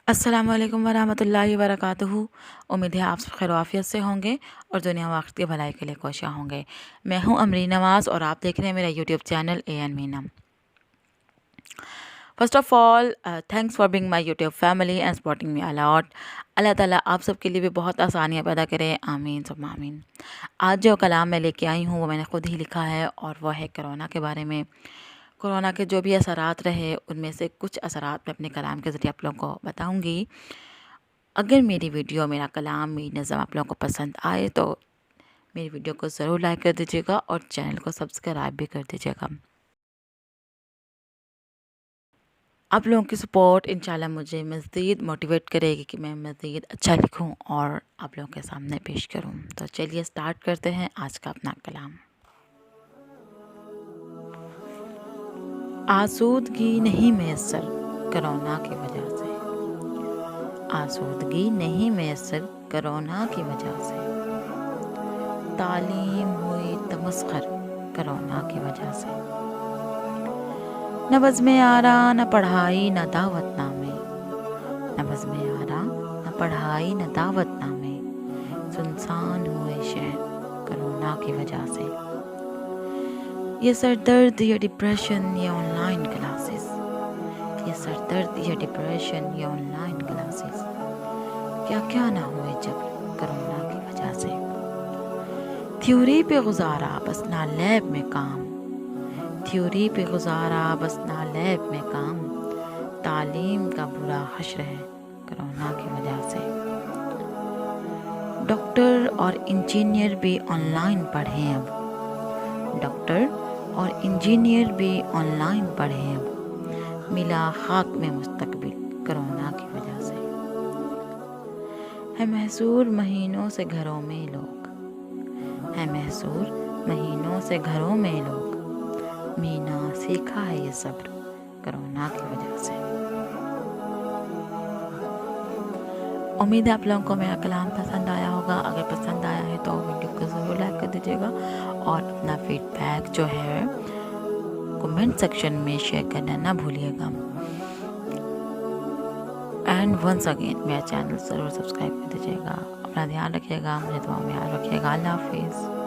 अस्सलामु अलैकुम वरहमतुल्लाहि वबरकातुहू। उम्मीद है आप सब खैर आफियत से होंगे और दुनिया व आखिरत की भलाई के लिए कोशिश होंगे। मैं हूं अमरीन नवाज़ और आप देख रहे हैं मेरा YouTube channel N Meena. First of all thanks for being my YouTube family and supporting me a lot. Allah ताला आप सब के लिए भी बहुत आसानियाँ पैदा करे, आमीन सुम्मा आमीन। आज जो कलाम मैं लेके आई हूँ वो मैंने ख़ुद ही लिखा है और वह है कोरोना के बारे में। कोरोना के जो भी असरात रहे उनमें से कुछ असरात मैं अपने कलाम के ज़रिए आप लोगों को बताऊँगी। अगर मेरी वीडियो, मेरा कलाम, मेरी नज़म आप लोगों को पसंद आए तो मेरी वीडियो को ज़रूर लाइक कर दीजिएगा और चैनल को सब्सक्राइब भी कर दीजिएगा। आप लोगों की सपोर्ट इंशाल्लाह मुझे मज़ीद मोटिवेट करेगी कि मैं मज़ीद अच्छा लिखूं और आप लोगों के सामने पेश करूं। तो चलिए स्टार्ट करते हैं आज का अपना कलाम। आसूदगी नहीं मैसर कोरोना की वजह से, आसूदगी नहीं मैसर कोरोना की वजह से, तालीम हुई तमस्खर कोरोना की वजह से, न बज़ में आरा न पढ़ाई न दावत नामे, न बज़ में आरा न पढ़ाई न दावत नामे, सुनसान हुए शहर कोरोना की वजह से। ये सर दर्द, ये डिप्रेशन, ये ऑनलाइन क्लासेस, ये सर दर्द, ये डिप्रेशन, ये ऑनलाइन क्लासेस, क्या क्या ना हुए जब कोरोना की वजह से। थ्योरी पे गुजारा बस ना लैब में काम, थ्योरी पे गुजारा बस ना लैब में काम, तालीम का बुरा हश्र है कोरोना की वजह से। डॉक्टर और इंजीनियर भी ऑनलाइन पढ़े अब, डॉक्टर और इंजीनियर भी ऑनलाइन पढ़े अब, मिला खाक में मुस्तकबिल कोरोना की वजह से। है महसूर महीनों से घरों में लोग, है महसूर महीनों से घरों में लोग, मीना सीखा है ये सब्र कोरोना की वजह से। उम्मीद है आप लोगों को मेरा कलाम पसंद आया होगा। अगर पसंद आया है तो वीडियो को ज़रूर लाइक कर दीजिएगा और अपना फीडबैक जो है कमेंट सेक्शन में शेयर करना ना भूलिएगा। एंड वंस अगेन मेरा चैनल ज़रूर सब्सक्राइब कर दीजिएगा। अपना ध्यान रखिएगा, मुझे दुआ में याद रखिएगा। अल्लाह हाफिज़।